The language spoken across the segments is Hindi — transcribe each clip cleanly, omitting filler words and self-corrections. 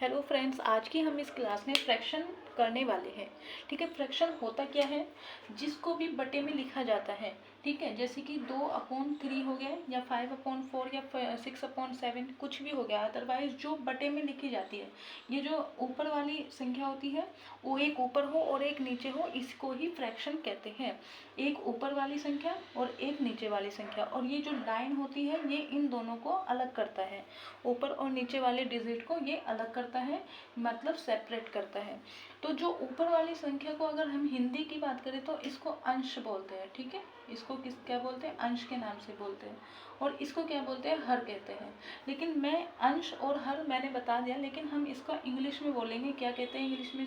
हेलो फ्रेंड्स, आज की हम इस क्लास में फ्रैक्शन करने वाले हैं। ठीक है, फ्रैक्शन होता क्या है, जिसको भी बटे में लिखा जाता है। ठीक है, जैसे कि 2/3 हो गया या 5/4 या 6/7 कुछ भी हो गया। अदरवाइज जो बटे में लिखी जाती है, ये जो ऊपर वाली संख्या होती है वो एक ऊपर हो और एक नीचे हो, इसको ही फ्रैक्शन कहते हैं। एक ऊपर वाली संख्या और एक नीचे वाली संख्या, और ये जो लाइन होती है ये इन दोनों को अलग करता है। ऊपर और नीचे वाले डिजिट को ये अलग करता है, मतलब सेपरेट करता है। तो जो ऊपर वाली संख्या को अगर हम हिंदी की बात करें तो इसको अंश बोलते हैं। ठीक है, इसको क्या बोलते हैं, अंश के नाम से बोलते हैं। और इसको क्या बोलते हैं, हर कहते हैं। लेकिन मैं अंश और हर मैंने बता दिया, लेकिन हम इसका इंग्लिश में बोलेंगे। क्या कहते हैं इंग्लिश में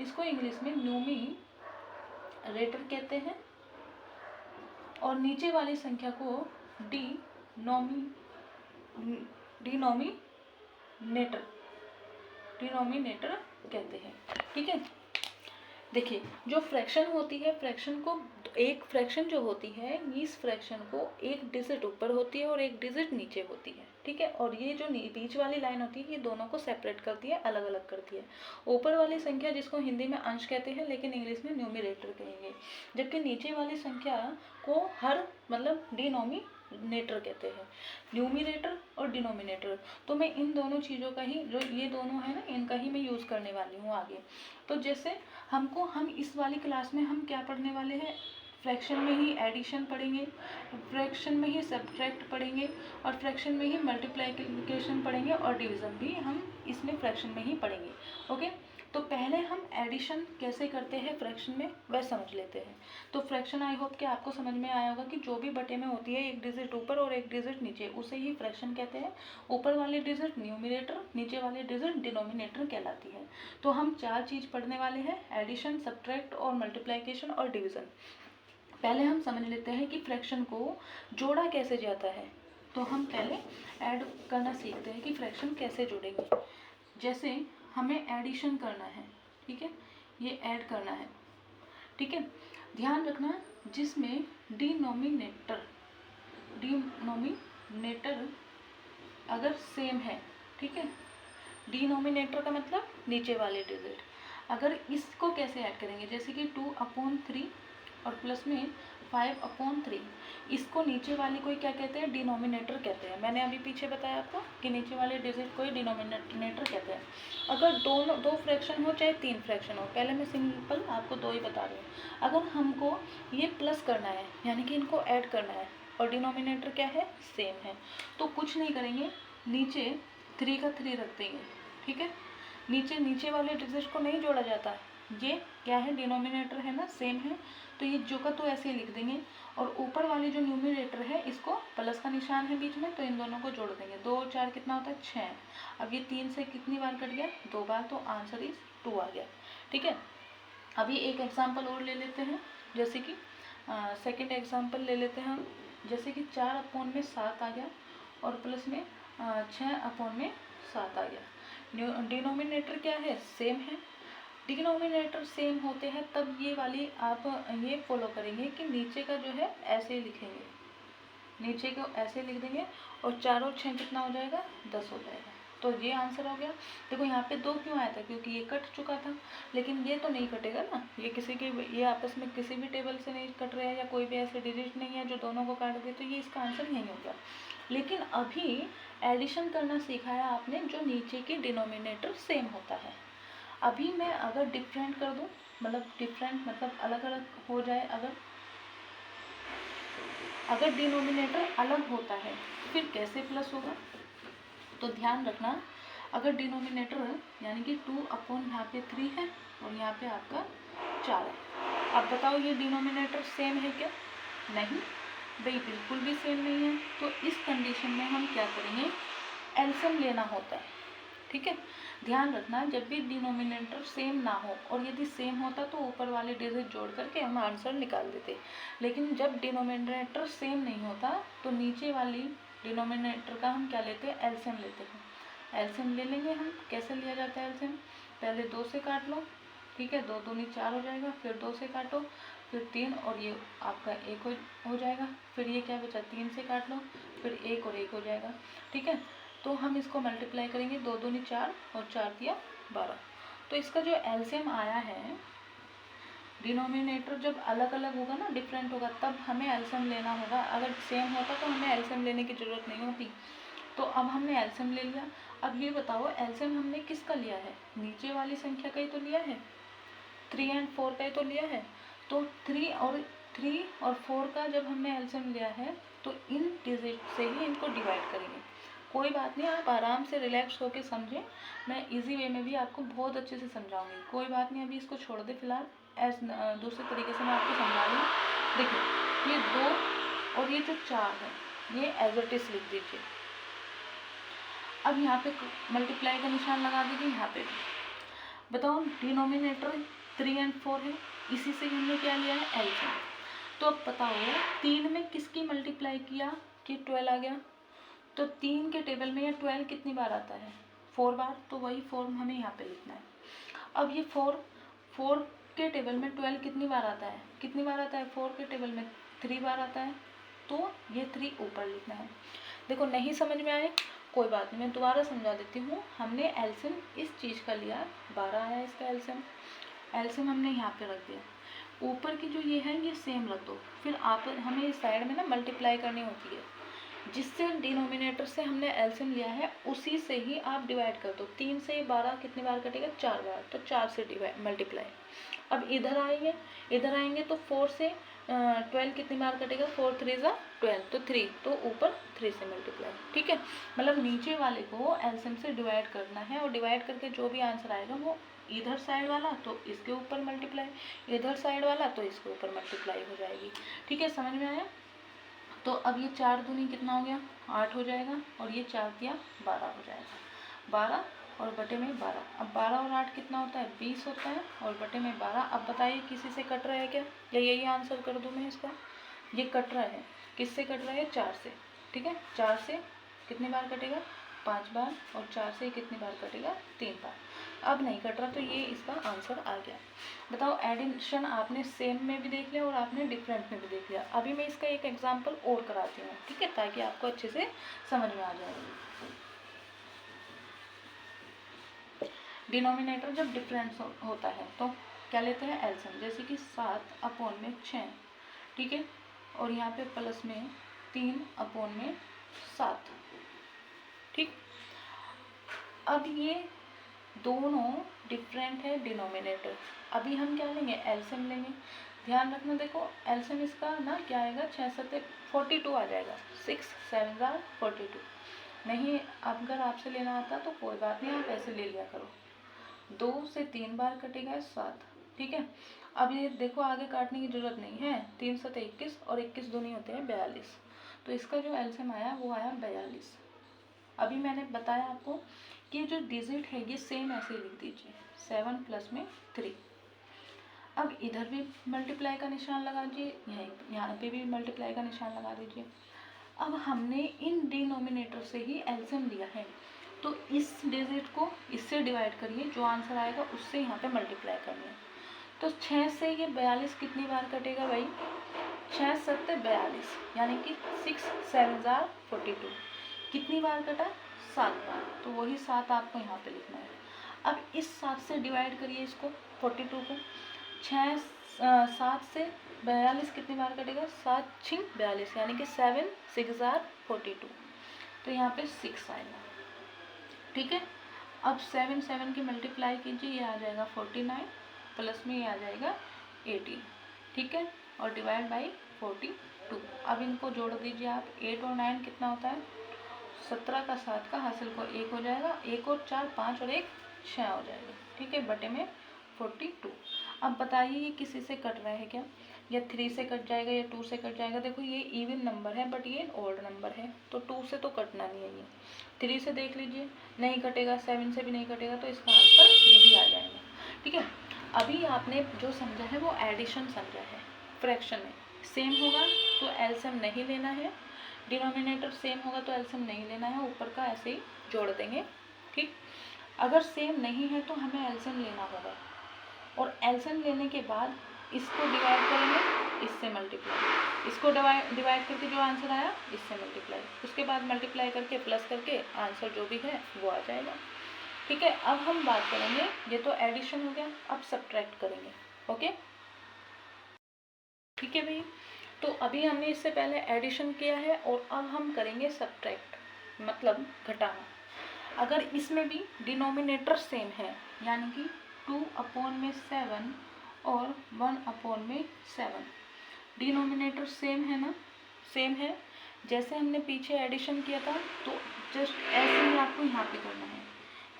इसको इंग्लिश में न्यूमरेटर कहते हैं, और नीचे वाली संख्या को डिनोमिनेटर कहते हैं। ठीक है, देखिए जो फ्रैक्शन होती है, फ्रैक्शन जो होती है, इस फ्रैक्शन को एक डिजिट ऊपर होती है और एक डिजिट नीचे होती है। ठीक है, और ये जो बीच वाली लाइन होती है ये दोनों को सेपरेट करती है, अलग अलग करती है। ऊपर वाली संख्या जिसको हिंदी में अंश कहते हैं, लेकिन इंग्लिश में न्यूमरेटर कहेंगे, जबकि नीचे वाली संख्या को हर मतलब डिनोमिनेटर कहते हैं। न्यूमरेटर और डिनोमिनेटर, तो मैं इन दोनों चीज़ों का ही, जो ये दोनों है ना, इनका ही मैं यूज़ करने वाली हूँ आगे। तो जैसे हम इस वाली क्लास में हम क्या पढ़ने वाले हैं, फ्रैक्शन में ही एडिशन पढ़ेंगे, फ्रैक्शन में ही सब्ट्रैक्ट पढ़ेंगे, और फ्रैक्शन में ही मल्टीप्लिकेशन पढ़ेंगे, और डिवीज़न भी हम इसमें फ्रैक्शन में ही पढ़ेंगे। ओके, तो पहले हम एडिशन कैसे करते हैं फ्रैक्शन में वह समझ लेते हैं। तो फ्रैक्शन आई होप कि आपको समझ में आया होगा कि जो भी बटे में होती है, एक डिजिट ऊपर और एक डिजिट नीचे, उसे ही फ्रैक्शन कहते हैं। ऊपर वाली डिजिट न्यूमरेटर, नीचे वाली डिजिट डिनोमिनेटर कहलाती है। तो हम 4 चीज़ पढ़ने वाले हैं, एडिशन, सब्ट्रैक्ट और मल्टीप्लिकेशन और डिवीज़न। पहले हम समझ लेते हैं कि फ्रैक्शन को जोड़ा कैसे जाता है। तो हम पहले ऐड करना सीखते हैं कि फ्रैक्शन कैसे जोड़ेंगे। जैसे हमें एडिशन करना है, ठीक है, ये ऐड करना है। ठीक है, ध्यान रखना जिसमें डिनोमिनेटर अगर सेम है, ठीक है, डिनोमिनेटर का मतलब नीचे वाले डिजिट, अगर इसको कैसे ऐड करेंगे, जैसे कि 2/3 और प्लस में 5/3, इसको नीचे वाली को क्या कहते हैं, डिनोमिनेटर कहते हैं। मैंने अभी पीछे बताया आपको कि नीचे वाले डिजिट को ही डिनोमिनेटर कहते हैं। अगर दो फ्रैक्शन हो चाहे 3 फ्रैक्शन हो, पहले मैं सिंपल आपको 2 ही बता रही हूँ। अगर हमको ये प्लस करना है, यानी कि इनको ऐड करना है, और डिनोमिनेटर क्या है, सेम है, तो कुछ नहीं करेंगे, नीचे 3 का 3 रख देंगे। ठीक है, नीचे वाले डिजिट को नहीं जोड़ा जाता, ये क्या है, डिनोमिनेटर है ना, सेम है, तो ये जो का तो ऐसे ही लिख देंगे। और ऊपर वाले जो न्यूमरेटर है, इसको प्लस का निशान है बीच में, तो इन दोनों को जोड़ देंगे। 2 और 4 कितना होता है, 6। अब ये 3 से कितनी बार कट गया, 2 बार, तो आंसर इज 2 आ गया। ठीक है, अभी एक एग्जाम्पल और ले लेते हैं, जैसे कि सेकेंड एग्जाम्पल ले लेते हैं हम। जैसे कि 4/7 आ गया और प्लस में 6/7 आ गया। डिनोमिनेटर क्या है, सेम है। डिनोमिनेटर सेम होते हैं तब ये वाली आप ये फॉलो करेंगे कि नीचे का जो है ऐसे ही लिखेंगे, नीचे को ऐसे लिख देंगे, और 4 और 6 कितना हो जाएगा, 10 हो जाएगा। तो ये आंसर हो गया। देखो यहाँ पे 2 क्यों आया था, क्योंकि ये कट चुका था, लेकिन ये तो नहीं कटेगा ना, ये आपस में किसी भी टेबल से नहीं कट रहे हैं, या कोई भी ऐसे डिजिट नहीं है जो दोनों को काट दे, तो ये इसका आंसर नहीं हो गया। लेकिन अभी एडिशन करना सिखाया आपने, जो नीचे की डिनोमिनेटर सेम होता है। अभी मैं अगर डिफरेंट कर दूं, मतलब अलग अलग हो जाए, अगर डिनोमिनेटर अलग होता है फिर कैसे प्लस होगा। तो ध्यान रखना, अगर डिनोमिनेटर यानी कि 2 यहाँ पे 3 है और यहाँ पे आपका 4 है। अब बताओ ये डिनोमिनेटर सेम है क्या, नहीं भाई, बिल्कुल भी सेम नहीं है। तो इस कंडीशन में हम क्या करेंगे, एलसीएम लेना होता है। ठीक है, ध्यान रखना, जब भी डिनोमिनेटर सेम ना हो, और यदि सेम होता तो ऊपर वाले डिजिट जोड़ करके हम आंसर निकाल देते, लेकिन जब डिनोमिनेटर सेम नहीं होता तो नीचे वाली डिनोमिनेटर का हम क्या लेते हैं, एलसीएम लेते हैं। एलसीएम ले लेंगे हम, कैसे लिया जाता है एलसीएम, पहले 2 से काट लो, ठीक है, 2 दूनी 4 हो जाएगा, फिर 2 से काटो, फिर 3, और ये आपका 1 हो जाएगा, फिर ये क्या बचा, 3 से काट लो, फिर 1 और 1 हो जाएगा। ठीक है, तो हम इसको मल्टीप्लाई करेंगे, 2 दूनी 4 और 4 दिया 12। तो इसका जो एलसीएम आया है, डिनोमिनेटर जब अलग अलग होगा ना, डिफरेंट होगा, तब हमें एलसीएम लेना होगा। अगर सेम होता तो हमें एलसीएम लेने की ज़रूरत नहीं होती। तो अब हमने एलसीएम ले लिया। अब ये बताओ एलसीएम हमने किसका लिया है, नीचे वाली संख्या का ही तो लिया है, 3 और 4 का ही तो लिया है। तो 3 और 4 का जब हमने एलसीएम लिया है तो इन डिजिट से ही इनको डिवाइड करेंगे। कोई बात नहीं, आप आराम से रिलैक्स होकर समझें, मैं इजी वे में भी आपको बहुत अच्छे से समझाऊंगी। कोई बात नहीं, अभी इसको छोड़ दे फिलहाल, दूसरे तरीके से मैं आपको समझा रही हूँ। देखिए ये 2 और ये जो 4 है ये एज इट इज लिख दीजिए। अब यहाँ पे मल्टीप्लाई का निशान लगा दीजिए। यहाँ पे बताओ डिनोमिनेटर 3 और 4 है, इसी से हमने क्या लिया है, एलसीएम। तो अब बताओ 3 में किसकी मल्टीप्लाई किया कि 12 आ गया। तो 3 के टेबल में ये 12 कितनी बार आता है, 4 बार। तो वही 4 हमें यहाँ पे लिखना है। अब ये 4 के टेबल में 12 कितनी बार आता है, 4 के टेबल में 3 बार आता है। तो ये 3 ऊपर लिखना है। देखो नहीं समझ में आए कोई बात नहीं, मैं दोबारा समझा देती हूँ। हमने एलसीएम इस चीज़ का लिया, 12 है इसका एलसीएम हमने यहाँ पे रख दिया। ऊपर की जो ये है ये सेम रख दो। फिर आप हमें इस साइड में ना मल्टीप्लाई करनी होती है, जिससे डिनोमिनेटर से हमने एलसीएम लिया है उसी से ही आप डिवाइड कर दो। 3 से 12 कितनी बार कटेगा, 4 बार। तो 4 से डिवाइड मल्टीप्लाई। अब इधर आएंगे तो 4 से 12 कितनी बार कटेगा, 4 3 ज़ा 12, तो 3, तो ऊपर 3 से मल्टीप्लाई। ठीक है, मतलब नीचे वाले को एलसीएम से डिवाइड करना है, और डिवाइड करके जो भी आंसर आएगा वो इधर साइड वाला तो इसके ऊपर मल्टीप्लाई, इधर साइड वाला तो इसके ऊपर मल्टीप्लाई हो जाएगी। ठीक है, समझ में आया। तो अब ये 4 दूनी कितना हो गया, 8 हो जाएगा, और ये 4 दिया 12 हो जाएगा। 12 और बटे में 12। अब 12 और 8 कितना होता है, 20 होता है, और बटे में 12। अब बताइए किसी से कट रहा है क्या, या यही आंसर कर दूँ मैं इसका। ये कट रहा है, किससे कट रहा है, 4 से। ठीक है, 4 से कितनी बार कटेगा, 5 बार, और 4 से कितनी बार कटेगा, 3 बार। अब नहीं कट रहा, तो ये इसका आंसर आ गया। बताओ एडिशन आपने सेम में भी देख लिया और आपने डिफरेंट में भी देख लिया। अभी मैं इसका एक एग्जांपल और कराती हूँ, ठीक है, ताकि आपको अच्छे से समझ में आ जाए। डिनोमिनेटर जब डिफरेंस होता है तो क्या लेते हैं, एलसीएम। जैसे कि 7 अपॉन में 6, ठीक है, और यहाँ पे प्लस में 3 अपॉन में 7। ठीक, अब ये दोनों डिफरेंट है डिनोमिनेटर। अभी हम क्या लेंगे, एलसीएम लेंगे। ध्यान रखना, देखो एलसीएम इसका ना क्या आएगा, 6 7 42 आ जाएगा। 6 7 42। नहीं, अगर आपसे लेना आता तो कोई बात नहीं, आप ऐसे ले लिया करो। 2 से 3 बार कटेगा 7। ठीक है, अब ये देखो आगे काटने की जरूरत नहीं है। 3 7 21, और 21 दूनी होते हैं 42। तो इसका जो एलसीएम आया वो आया 42। अभी मैंने बताया आपको कि जो डिजिट है ये सेम ऐसे लिख दीजिए, 7 प्लस में 3। अब इधर भी मल्टीप्लाई का निशान लगा दीजिए, यहाँ पे भी मल्टीप्लाई का निशान लगा दीजिए। अब हमने इन डिनोमिनेटर से ही एलसीएम लिया है, तो इस डिजिट को इससे डिवाइड करिए, जो आंसर आएगा उससे यहाँ पे मल्टीप्लाई करनी है। तो 6 से ये 42 कितनी बार कटेगा भाई, 6 7 42, यानी कि 6 7 42। कितनी बार कटा, 7 बार। तो वही 7 आपको यहाँ पे लिखना है। अब इस 7 से डिवाइड करिए इसको, 42 को। 7 से 42 कितनी बार कटेगा, 7 6 42, यानी कि 7 6 42। तो यहाँ पे 6 आएगा। ठीक है, अब 7 7 की मल्टीप्लाई कीजिए, ये आ जाएगा 49, प्लस में ये आ जाएगा 18। ठीक है, और डिवाइड बाई 42। अब इनको जोड़ दीजिए आप, 8 और 9 कितना होता है, 17 का 7 का हासिल को 1 हो जाएगा, 1 और 4 5 और 1 6 हो जाएगा। ठीक है, बटे में 42। अब बताइए ये किसी से कट रहा है क्या, या 3 से कट जाएगा या 2 से कट जाएगा। देखो ये इवन नंबर है बट ये ऑड नंबर है, तो 2 से तो कटना नहीं है। ये 3 से देख लीजिए, नहीं कटेगा, 7 से भी नहीं कटेगा, तो इसका आंसर यही आ जाएगा। ठीक है, अभी आपने जो समझा है वो एडिशन समझा है। फ्रैक्शन में सेम होगा तो एलसीएम नहीं लेना है, डिनोमिनेटर सेम होगा तो एलसीएम नहीं लेना है, ऊपर का ऐसे ही जोड़ देंगे। ठीक, अगर सेम नहीं है तो हमें एलसीएम लेना होगा, और एलसीएम लेने के बाद इसको डिवाइड करेंगे इससे मल्टीप्लाई, इसको डिवाइड करके जो आंसर आया इससे मल्टीप्लाई, उसके बाद मल्टीप्लाई करके प्लस करके आंसर जो भी है वो आ जाएगा। ठीक है, अब हम बात करेंगे, ये तो एडिशन हो गया, अब सब्ट्रैक्ट करेंगे। ओके, ठीक है भाई। तो अभी हमने इससे पहले एडिशन किया है और अब हम करेंगे सब्ट्रैक्ट, मतलब घटाना। अगर इसमें भी डिनोमिनेटर सेम है, यानी कि 2/7 और 1/7, डिनोमिनेटर सेम है ना, सेम है, जैसे हमने पीछे एडिशन किया था, तो जस्ट ऐसे ही आपको यहाँ पे करना है।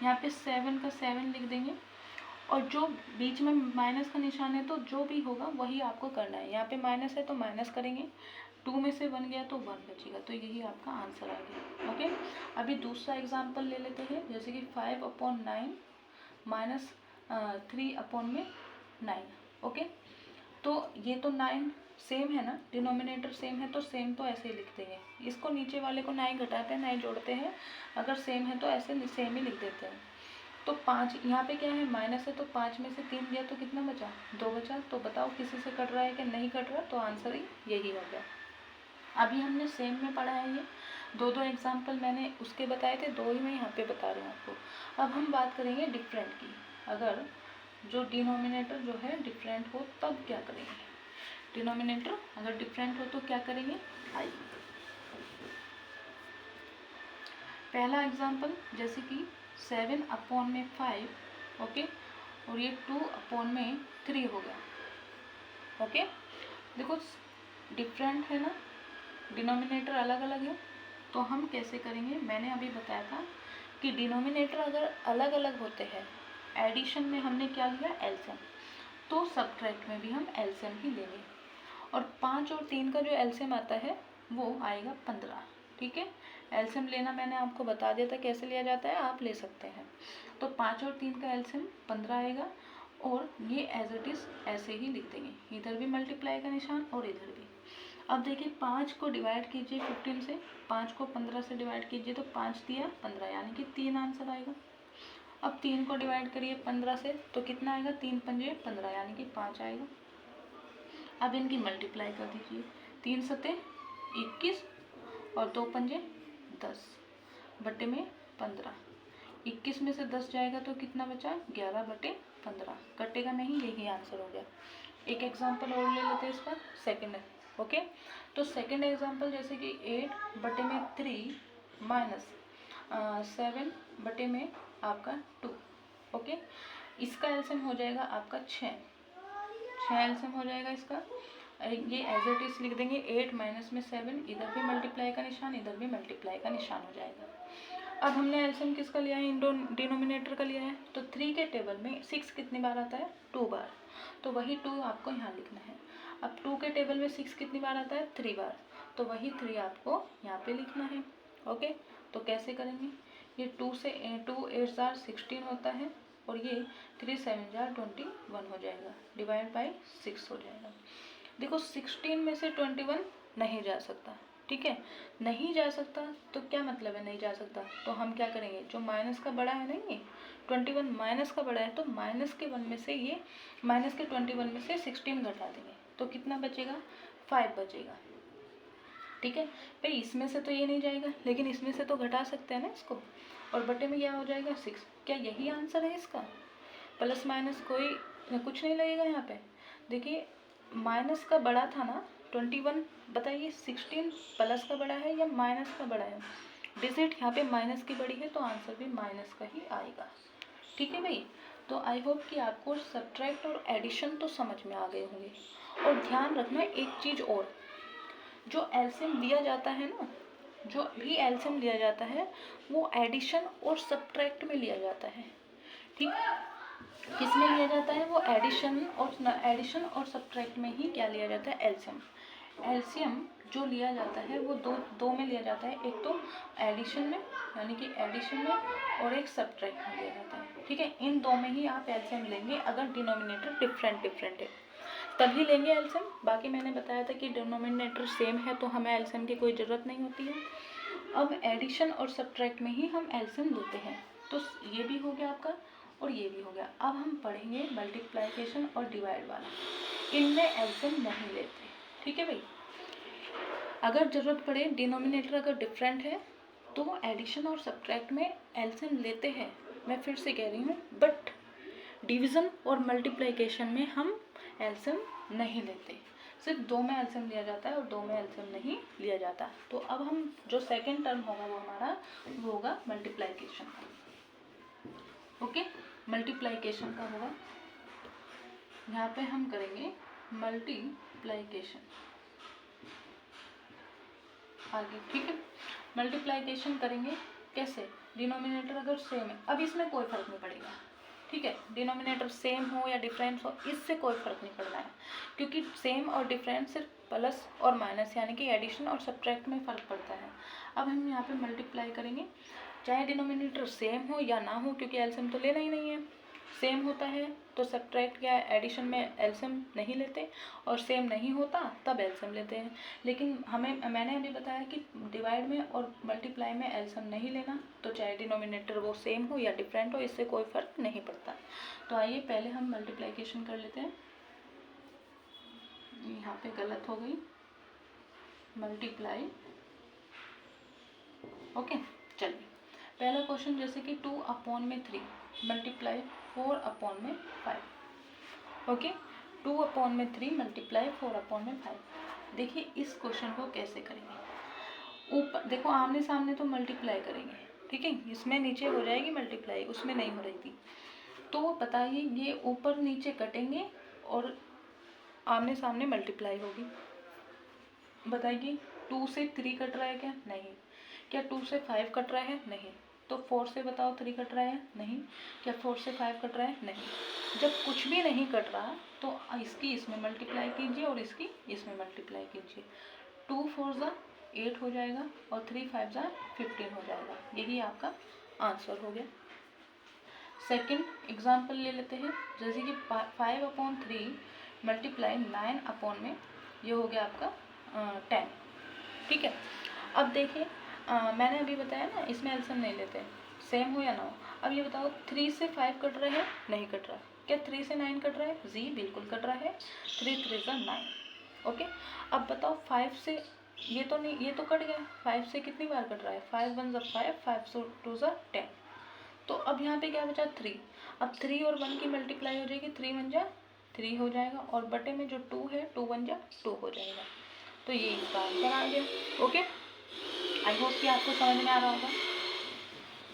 यहाँ पे 7 का 7 लिख देंगे और जो बीच में माइनस का निशान है तो जो भी होगा वही आपको करना है। यहाँ पे माइनस है तो माइनस करेंगे, 2 में से 1 गया तो 1 बचेगा, तो यही आपका आंसर आ गया। ओके, अभी दूसरा एग्जांपल ले लेते हैं, जैसे कि 5/9 माइनस 3/9। ओके, तो ये तो 9 सेम है ना, डिनोमिनेटर सेम है तो सेम तो ऐसे ही लिख देंगे, इसको नीचे वाले को ना ही घटाते हैं ना ही जोड़ते हैं, अगर सेम है तो ऐसे सेम ही लिख देते हैं। तो 5 यहाँ पे क्या है, माइनस है, तो 5 में से 3 गया तो कितना बचा, 2 बचा। तो बताओ किसी से कट रहा है कि नहीं कट रहा, तो आंसर ही यही हो गया। अभी हमने सेम में पढ़ा है, ये दो एग्जाम्पल मैंने उसके बताए थे, 2 ही मैं यहाँ पे बता रही हूँ आपको। अब हम बात करेंगे डिफरेंट की, अगर जो डिनोमिनेटर जो है डिफरेंट हो तब क्या करेंगे। डिनोमिनेटर अगर डिफरेंट हो तो क्या करेंगे, आइए पहला एग्जाम्पल, जैसे कि 7/5, ओके, और ये 2/3 हो गया। ओके, देखो डिफरेंट है ना, डिनोमिनेटर अलग अलग है, तो हम कैसे करेंगे, मैंने अभी बताया था कि डिनोमिनेटर अगर अलग अलग होते हैं, एडिशन में हमने क्या लिया एलसीएम, तो सब्ट्रैक्ट में भी हम एलसीएम ही लेंगे। और 5 और 3 का जो एलसीएम आता है वो आएगा 15। ठीक है, एलसीएम लेना मैंने आपको बता दिया था कैसे लिया जाता है, आप ले सकते हैं। तो 5 और 3 का एलसीएम 15 आएगा, और ये एज इट इज़ ऐसे ही लिख देंगे, इधर भी मल्टीप्लाई का निशान और इधर भी। अब देखिए 5 को डिवाइड कीजिए 15 से, 5 को 15 से डिवाइड कीजिए तो 5 दिया 15, यानी कि 3 आंसर आएगा। अब 3 को डिवाइड करिए 15 से तो कितना आएगा, 3 पंजे 15, यानी कि 5 आएगा। अब इनकी मल्टीप्लाई कर दीजिए, 3 सते 21 और 2 पंजे 10 बटे में 15, 21 में से 10 जाएगा तो कितना बचा, 11/15, कटेगा नहीं, यही आंसर हो गया। एक एग्जांपल और ले लेते हैं इस पर, सेकंड। ओके, तो सेकंड एग्जांपल जैसे कि 8/3 माइनस 7/में आपका 2। ओके, इसका एलसीएम हो जाएगा आपका 6 एलसीएम हो जाएगा इसका। ये एज इट इज लिख देंगे, 8 माइनस में 7, इधर भी मल्टीप्लाई का निशान इधर भी मल्टीप्लाई का निशान हो जाएगा। अब हमने एलसीएम किसका लिया है, डिनोमिनेटर का लिया है, तो 3 के टेबल में 6 कितनी बार आता है, 2 बार, तो वही 2 आपको यहाँ लिखना है। अब 2 के टेबल में 6 कितनी बार आता है, 3 बार, तो वही 3 आपको यहाँ पे लिखना है। ओके, तो कैसे करेंगे, ये 2 से 2 8 जार 16 होता है, और ये 3 7 जार 21 हो जाएगा, डिवाइड बाई 6 हो जाएगा। देखो 16 में से 21 नहीं जा सकता, ठीक है, नहीं जा सकता, तो क्या मतलब है नहीं जा सकता, तो हम क्या करेंगे, जो माइनस का बड़ा है नहीं, 21 माइनस का बड़ा है, तो माइनस के 1 में से ये माइनस के 21 में से 16 घटा देंगे, तो कितना बचेगा, 5 बचेगा। ठीक है भाई, इसमें से तो ये नहीं जाएगा, लेकिन इसमें से तो घटा सकते हैं ना इसको, और बटे में क्या हो जाएगा 6। क्या यही आंसर है इसका, प्लस माइनस कोई कुछ नहीं लगेगा यहाँ पे। देखिए माइनस का बड़ा था ना 21, बताइए 16 प्लस का बड़ा है या माइनस का बड़ा है, डिजिट यहाँ पे माइनस की बड़ी है, तो आंसर भी माइनस का ही आएगा। ठीक है भाई, तो आई होप कि आपको सब्ट्रैक्ट और एडिशन तो समझ में आ गए होंगे। और ध्यान रखना एक चीज़ और, जो एलसीएम लिया जाता है ना, जो भी एलसीएम लिया जाता है वो एडिशन और सब्ट्रैक्ट में लिया जाता है। ठीक, किसमें लिया जाता है, वो एडिशन और सब्ट्रैक्ट में ही क्या लिया जाता है, एलसीएम। एलसीएम जो लिया जाता है वो दो में लिया जाता है, एक तो एडिशन में, यानी कि एडिशन में, और एक सब्ट्रैक्ट में लिया जाता है। ठीक है, इन 2 में ही आप एलसीएम लेंगे, अगर डिनोमिनेटर डिफरेंट है तभी लेंगे एलसीएम। बाकी मैंने बताया था कि डिनोमिनेटर सेम है तो हमें एलसीएम की कोई ज़रूरत नहीं होती है। अब एडिशन और सब्ट्रैक्ट में ही हम एलसीएम लेते हैं, तो ये भी हो गया आपका और ये भी हो गया। अब हम पढ़ेंगे मल्टीप्लिकेशन और डिवाइड वाला, इनमें एलसीएम नहीं लेते। ठीक है भाई। अगर ज़रूरत पड़े, डिनोमिनेटर अगर डिफरेंट है तो एडिशन और सब्ट्रैक्ट में एलसीएम लेते हैं, मैं फिर से कह रही हूँ, बट डिवीज़न और मल्टीप्लिकेशन में हम एलसीएम नहीं लेते। सिर्फ 2 में एलसीएम लिया जाता है और 2 में एलसीएम नहीं लिया जाता। तो अब हम जो सेकेंड टर्म होगा वो हमारा वो होगा मल्टीप्लिकेशन का। ओके, मल्टीप्लिकेशन का होगा, यहाँ पे हम करेंगे मल्टीप्लिकेशन आगे, ठीक है। मल्टीप्लिकेशन करेंगे कैसे, डिनोमिनेटर अगर सेम है, अब इसमें कोई फर्क नहीं पड़ेगा, ठीक है। डिनोमिनेटर सेम हो या डिफरेंस हो, इससे कोई फर्क नहीं पड़ना है, क्योंकि सेम और डिफरेंस सिर्फ प्लस और माइनस यानी कि एडिशन और सब्ट्रैक्ट में फ़र्क पड़ता है। अब हम यहाँ पे मल्टीप्लाई करेंगे, चाहे डिनोमिनेटर सेम हो या ना हो, क्योंकि एलसीएम तो लेना ही नहीं है। सेम होता है तो सब्ट्रैक्ट या एडिशन में एलसीएम नहीं लेते, और सेम नहीं होता तब एलसीएम लेते हैं। लेकिन मैंने अभी बताया कि डिवाइड में और मल्टीप्लाई में एलसीएम नहीं लेना, तो चाहे डिनोमिनेटर वो सेम हो या डिफरेंट हो, इससे कोई फ़र्क नहीं पड़ता। तो आइए पहले हम मल्टीप्लिकेशन कर लेते हैं। यहाँ पे गलत हो गई, मल्टीप्लाई, ओके। चलिए पहला क्वेश्चन, जैसे कि 2/3 मल्टीप्लाई 4/5, ओके। 2/3 मल्टीप्लाई 4/5। देखिए इस क्वेश्चन को कैसे करेंगे। ऊपर देखो, आमने सामने तो मल्टीप्लाई करेंगे, ठीक है, इसमें नीचे हो जाएगी मल्टीप्लाई, उसमें नहीं हो रही थी। तो बताइए ये ऊपर नीचे कटेंगे और आमने सामने मल्टीप्लाई होगी। बताइए 2 से 3 कट रहा है क्या, नहीं। क्या 2 से 5 कट रहा है, नहीं। तो 4 से बताओ 3 कट रहा है, नहीं। क्या 4 से 5 कट रहा है, नहीं। जब कुछ भी नहीं कट रहा तो इसकी इसमें मल्टीप्लाई कीजिए और इसकी इसमें मल्टीप्लाई कीजिए। 2 4 ज़ा 8 हो जाएगा और 3 5 ज़ा 15 हो जाएगा। यही आपका आंसर हो गया। सेकंड एग्जाम्पल ले लेते हैं, जैसे कि 5/3 मल्टीप्लाई 9 में, ये हो गया आपका 10, ठीक है। अब देखिए मैंने अभी बताया ना, इसमें एलसीएम नहीं लेते, सेम हो या ना हो। अब ये बताओ 3 से 5 कट रहा है, नहीं कट रहा। क्या 3 से 9 कट रहा है, जी बिल्कुल कट रहा है, 3 3 ज़ा 9, ओके। अब बताओ 5 से, ये तो नहीं, ये तो कट गया। 5 से कितनी बार कट रहा है, 5 1 ज़ा 5, 5 2 ज़ा 10। तो अब यहाँ पे क्या बचा, 3। अब 3 और 1 की मल्टीप्लाई हो जाएगी, 3 1 जा 3 हो जाएगा, और बटे में जो 2 है, 2 1 जा 2 हो जाएगा। तो ये इसका आंसर आ गया, ओके। आई होप कि आपको समझ में आ रहा होगा।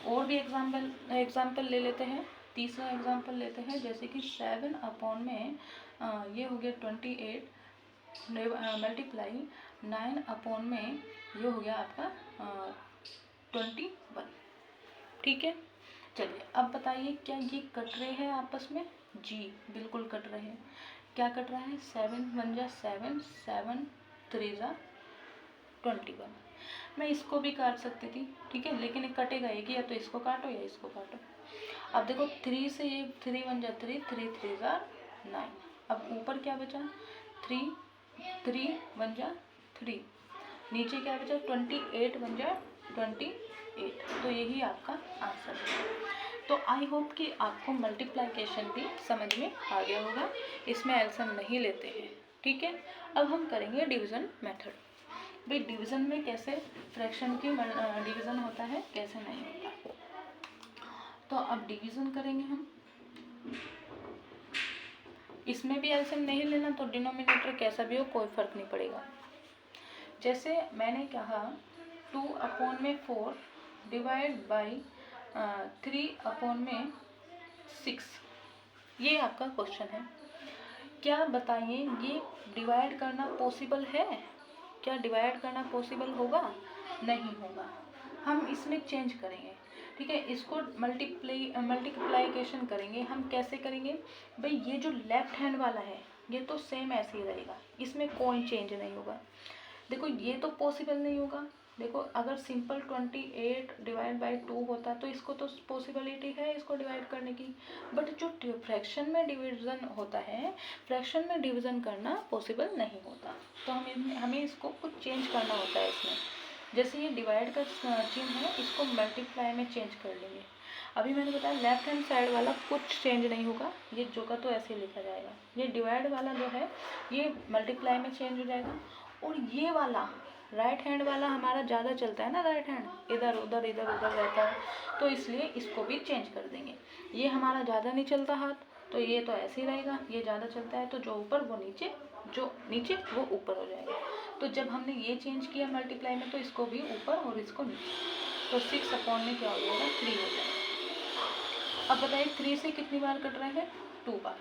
और भी एग्जाम्पल ले लेते हैं। तीसरा एग्जाम्पल लेते हैं, जैसे कि 7 में ये हो गया 28 मल्टीप्लाई 9 में ये हो गया आपका 21, ठीक है। चलिए अब बताइए क्या ये कट रहे हैं आपस में, जी बिल्कुल कट रहे हैं। क्या कट रहा है, 7 1 जा 7, 7 3 ज़ा 21। मैं इसको भी काट सकती थी, ठीक है, लेकिन एक कटेगा एक ही, या तो इसको काटो या इसको काटो। अब देखो 3 से ये 3 1 जा 3, 3 3 ज़ा 9। अब ऊपर क्या बचा, 3 3 1 जा 3, नीचे क्या बचा, 28 1 जा 28। तो यही आपका आंसर है। तो आई होप कि आपको मल्टीप्लिकेशन भी समझ में आ गया होगा। इसमें एलसीएम नहीं लेते हैं, ठीक है। अब हम करेंगे डिवीज़न मेथड। भाई डिवीज़न में कैसे फ्रैक्शन की डिवीज़न होता है, कैसे नहीं होता। तो अब डिवीज़न करेंगे हम, इसमें भी एलसीएम नहीं लेना, तो डिनोमिनेटर कैसा भी हो कोई फ़र्क नहीं पड़ेगा। जैसे मैंने कहा 2/4 डिवाइड बाई 3/6, ये आपका क्वेश्चन है। क्या बताइए ये डिवाइड करना पॉसिबल है, क्या डिवाइड करना पॉसिबल होगा, नहीं होगा। हम इसमें चेंज करेंगे, ठीक है, इसको मल्टीप्लिकेशन करेंगे। हम कैसे करेंगे, भाई ये जो लेफ्ट हैंड वाला है ये तो सेम ऐसे ही रहेगा, इसमें कोई चेंज नहीं होगा। देखो ये तो पॉसिबल नहीं होगा। देखो अगर सिंपल 28 डिवाइड बाई 2 होता तो इसको तो पॉसिबिलिटी है इसको डिवाइड करने की, बट जो फ्रैक्शन में डिवीज़न होता है, फ्रैक्शन में डिवीज़न करना पॉसिबल नहीं होता। तो हमें इसको कुछ चेंज करना होता है इसमें। जैसे ये डिवाइड का चिन्ह है, इसको मल्टीप्लाई में चेंज कर लेंगे। अभी मैंने बताया लेफ्ट हैंड साइड वाला कुछ चेंज नहीं होगा, ये जो का तो ऐसे ही लिखा जाएगा। ये डिवाइड वाला जो है ये मल्टीप्लाई में चेंज हो जाएगा। और ये वाला राइट हैंड वाला हमारा ज़्यादा चलता है ना, राइट हैंड इधर उधर रहता है, तो इसलिए इसको भी चेंज कर देंगे। ये हमारा ज़्यादा नहीं चलता हाथ, तो ये तो ऐसे ही रहेगा। ये ज़्यादा चलता है तो जो ऊपर वो नीचे, जो नीचे वो ऊपर हो जाएगा। तो जब हमने ये चेंज किया मल्टीप्लाई में, तो इसको भी ऊपर और इसको नीचे, तो 6 अपॉन में क्या हो जाएगा 3 हो जाएगा। अब बताइए 3 से कितनी बार कट रहा है 2 बार,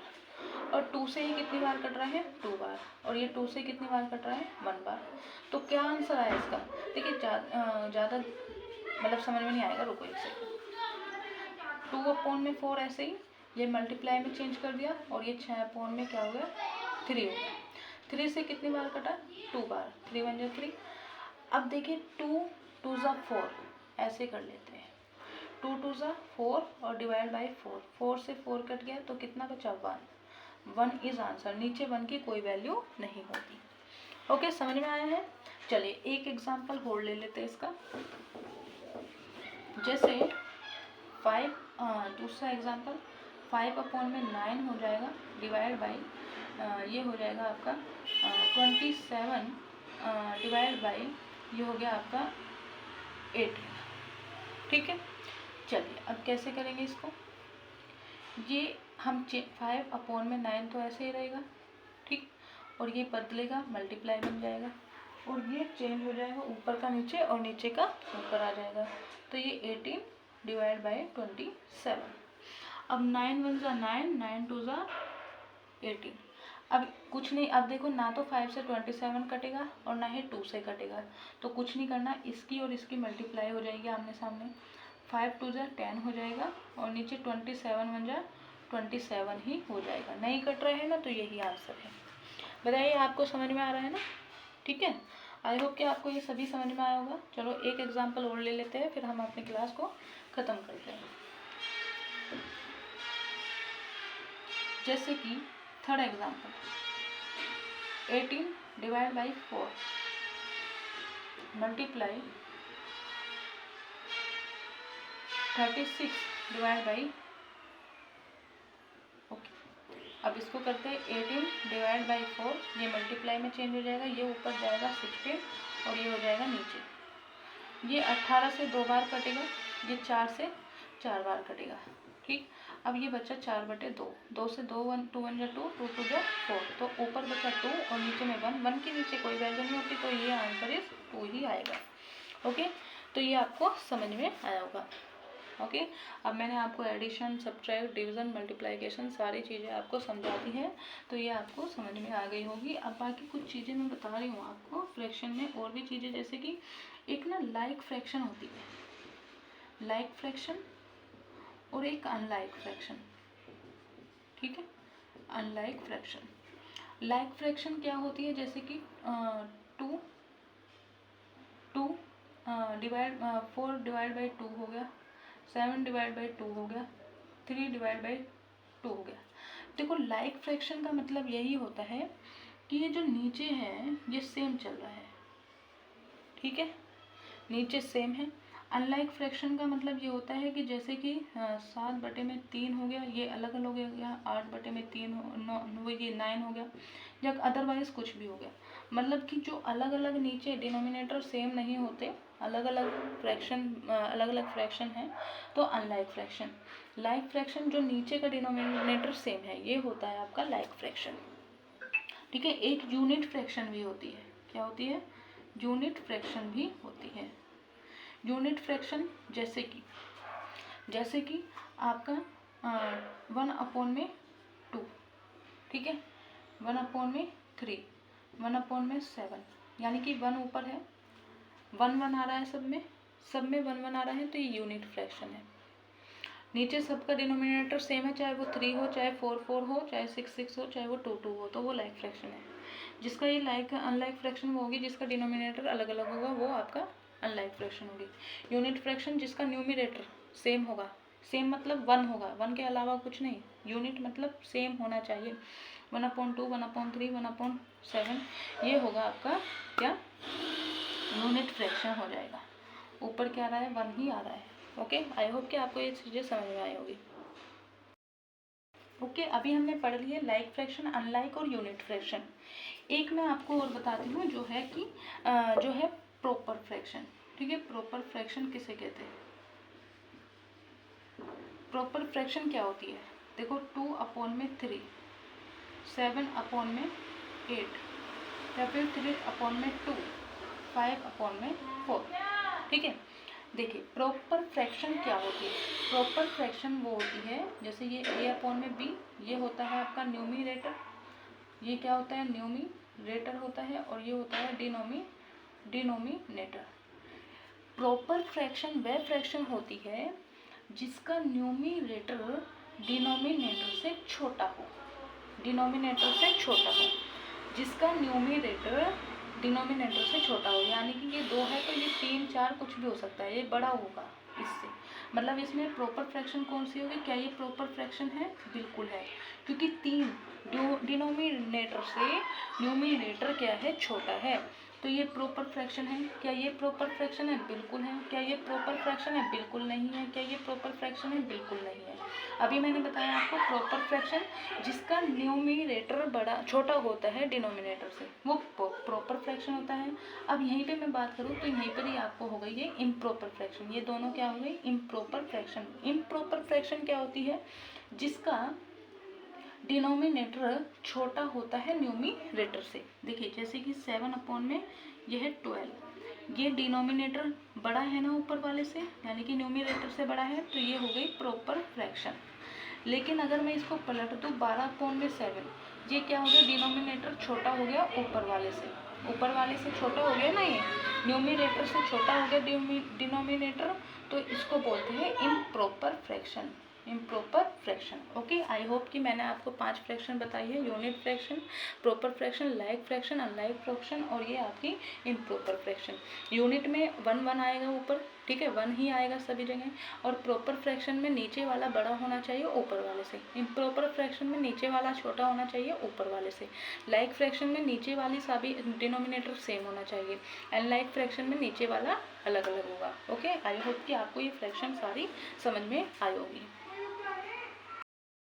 और 2 से ही कितनी बार कट रहा है 2 बार, और ये 2 से कितनी बार कट रहा है 1 बार। तो क्या आंसर आया इसका? देखिए ज़्यादा मतलब समझ में नहीं आएगा, रुको एक सेकंड। 2 अपॉन में 4 ऐसे ही ये मल्टीप्लाई में चेंज कर दिया, और ये 6 अपॉन में क्या हो गया 3 हो गया। 3 से कितनी बार कटा 2 बार, 3 1 3। अब देखिए 2 2 ज़ा 4 ऐसे कर लेते हैं, 2 2 ज़ा 4 और डिवाइड बाई 4, 4 से 4 कट गया तो कितना बचा 1, 1 इज आंसर। नीचे 1 की कोई वैल्यू नहीं होती। ओके, समझ में आया है? चलिए एक एग्जांपल और ले लेते हैं इसका। जैसे 5 दूसरा एग्जांपल 5 अपॉन में 9 हो जाएगा डिवाइड बाई ये हो जाएगा आपका 27 डिवाइड बाई ये हो गया आपका 18। ठीक है, चलिए अब कैसे करेंगे इसको। ये हम 5 अपॉन में 9 तो ऐसे ही रहेगा, ठीक, और ये बदलेगा मल्टीप्लाई बन जाएगा, और ये चेंज हो जाएगा ऊपर का नीचे और नीचे का ऊपर आ जाएगा। तो ये 18 डिवाइड बाई 27। अब 9 1 ज़ा 9, 9 2 ज़ा 18। अब कुछ नहीं, अब देखो ना तो 5 से 27 कटेगा और ना ही 2 से कटेगा, तो कुछ नहीं करना, इसकी और इसकी मल्टीप्लाई हो जाएगी आमने सामने। 5 2 ज़ा 10 हो जाएगा, और नीचे 27 1 ज़ा 27 ही हो जाएगा। नहीं कट रहा है ना, तो यही आंसर है। बताइए आपको समझ में आ रहा है ना? ठीक है, आई होप कि आपको ये सभी समझ में आया होगा। चलो एक एग्जांपल और ले लेते हैं, फिर हम अपनी क्लास को ख़त्म करते हैं। जैसे कि third example 18 divide by 4 multiply 36 divide by, okay, अब इसको करते हैं 18 डिवाइड बाई 4, ये मल्टीप्लाई में चेंज हो जाएगा, ये ऊपर जाएगा 16 और ये हो जाएगा नीचे। ये 18 से 2 बार कटेगा, ये 4 से 4 बार कटेगा। ठीक, अब ये बचा 4/2, 2 से 2 1 2 1 2 2 2 4, तो ऊपर बचा 2 और नीचे में 1, 1 के नीचे कोई वैल्यू नहीं होती, तो ये आंसर इस 2 ही आएगा। ओके, तो ये आपको समझ में आया होगा। ओके, अब मैंने आपको एडिशन सब्ट्रैक्ट डिवीज़न मल्टीप्लिकेशन सारी चीज़ें आपको समझा दी हैं, तो ये आपको समझ में आ गई होगी। अब बाकी कुछ चीज़ें मैं बता रही हूँ आपको फ्रैक्शन में, और भी चीज़ें, जैसे कि एक ना लाइक फ्रैक्शन होती है, लाइक फ्रैक्शन, और एक अनलाइक फ्रैक्शन। ठीक है, अनलाइक फ्रैक्शन, लाइक फ्रैक्शन क्या होती है, जैसे कि 4 डिवाइड बाई 2 हो गया, 7 डिवाइड बाई 2 हो गया, 3 डिवाइड बाई 2 हो गया। देखो लाइक फ्रैक्शन का मतलब यही होता है कि ये जो नीचे है ये सेम चल रहा है, ठीक है, नीचे सेम है। अनलाइक फ्रैक्शन का मतलब ये होता है कि जैसे कि 7/3 हो गया, ये अलग अलग हो गया, 8/3 वो ये 9 हो गया, या अदरवाइज कुछ भी हो गया। मतलब कि जो अलग अलग नीचे डिनोमिनेटर सेम नहीं होते, अलग अलग फ्रैक्शन है, तो अनलाइक फ्रैक्शन। लाइक फ्रैक्शन जो नीचे का डिनोमिनेटर सेम है, ये होता है आपका लाइक फ्रैक्शन। ठीक है, एक यूनिट फ्रैक्शन भी होती है। क्या होती है? यूनिट फ्रैक्शन भी होती है। यूनिट फ्रैक्शन जैसे कि आपका 1/2, ठीक है, 1/3, 1/7, यानी कि 1 ऊपर है, 1 आ रहा है, सब में 1 आ रहा है, तो ये यूनिट फ्रैक्शन है। नीचे सबका डिनोमिनेटर सेम है, चाहे वो 3 हो, चाहे 4 हो, चाहे 6 हो, चाहे वो 2 हो, तो वो लाइक फ्रैक्शन है। जिसका ये अनलाइक फ्रैक्शन वो होगी जिसका डिनोमिनेटर अलग अलग होगा, वो आपका अनलाइक फ्रैक्शन होगी। यूनिट फ्रैक्शन जिसका न्यूमिनेटर सेम होगा, सेम मतलब 1 होगा, 1 के अलावा कुछ नहीं, यूनिट मतलब सेम होना चाहिए, 1/2, 1/3, 1/7, ये होगा आपका क्या? यूनिट फ्रैक्शन हो जाएगा। ऊपर क्या आ रहा है? 1 ही आ रहा है। ओके, आई होप कि आपको ये चीज़ें समझ में आई होगी। ओके, अभी हमने पढ़ लिया लाइक फ्रैक्शन, अनलाइक और यूनिट फ्रैक्शन। एक मैं आपको और बताती हूँ जो है कि जो है प्रॉपर फ्रैक्शन। ठीक है, प्रॉपर फ्रैक्शन किसे कहते हैं? प्रॉपर फ्रैक्शन क्या होती है? देखो 2/3, 7/8 या फिर 3/2, 5/4। ठीक है, देखिए प्रॉपर फ्रैक्शन क्या होती है? प्रॉपर फ्रैक्शन वो होती है, जैसे ये a/b, ये होता है आपका न्यूमरेटर, ये क्या होता है? न्यूमरेटर होता है, और ये होता है डिनोमिनेटर। प्रॉपर फ्रैक्शन वह फ्रैक्शन होती है जिसका न्यूमरेटर डिनोमिनेटर से छोटा हो, डिनोमिनेटर से छोटा हो, जिसका न्यूमरेटर डिनोमिनेटर से छोटा हो। यानी कि ये 2 है तो ये 3, 4 कुछ भी हो सकता है, ये बड़ा होगा इससे। मतलब इसमें प्रॉपर फ्रैक्शन कौन सी होगी? क्या ये प्रॉपर फ्रैक्शन है? बिल्कुल है, क्योंकि 3 डिनोमिनेटर से न्यूमरेटर क्या है? छोटा है, तो ये प्रॉपर फ्रैक्शन है। क्या ये प्रॉपर फ्रैक्शन है? बिल्कुल है। क्या ये प्रॉपर फ्रैक्शन है? बिल्कुल नहीं है। क्या ये प्रॉपर फ्रैक्शन है? बिल्कुल नहीं है। अभी मैंने बताया आपको प्रॉपर फ्रैक्शन जिसका न्यूमरेटर बड़ा छोटा होता है डिनोमिनेटर से, वो प्रॉपर फ्रैक्शन होता है। अब यहीं पे मैं बात करूँ तो यहीं पर ही आपको हो गई ये इम्प्रॉपर फ्रैक्शन। ये दोनों क्या हो गई? Improper fraction. इम्प्रॉपर फ्रैक्शन क्या होती है? जिसका डिनोमिनेटर छोटा होता है न्यूमरेटर से। देखिए जैसे कि 7 में यह है 12, ये डिनोमिनेटर बड़ा है ना ऊपर वाले से, यानी कि न्यूमरेटर से बड़ा है, तो ये हो गई प्रॉपर फ्रैक्शन। लेकिन अगर मैं इसको पलट दूँ 12/7, ये क्या हो गया? डिनोमिनेटर छोटा हो गया ऊपर वाले से, ऊपर वाले से छोटा हो गया ना, ये न्यूमरेटर से छोटा हो गया डिनोमिनेटर, तो इसको बोलते हैं improper fraction. Improper fraction. Okay, I hope कि मैंने आपको 5 फ्रैक्शन बताई है, unit fraction, proper fraction, like fraction, unlike fraction, और ये आपकी इम्प्रॉपर फ्रैक्शन। यूनिट में 1 आएगा ऊपर, ठीक है, 1 ही आएगा सभी जगह, और प्रॉपर फ्रैक्शन में नीचे वाला बड़ा होना चाहिए ऊपर वाले से, इम्प्रॉपर फ्रैक्शन में नीचे वाला छोटा होना चाहिए ऊपर वाले से, लाइक फ्रैक्शन में नीचे वाली सभी डिनोमिनेटर सेम होना चाहिए, अनलाइक फ्रैक्शन में नीचे वाला अलग अलग होगा। ओके, आई होप कि आपको ये फ्रैक्शन सारी समझ में आई होगी।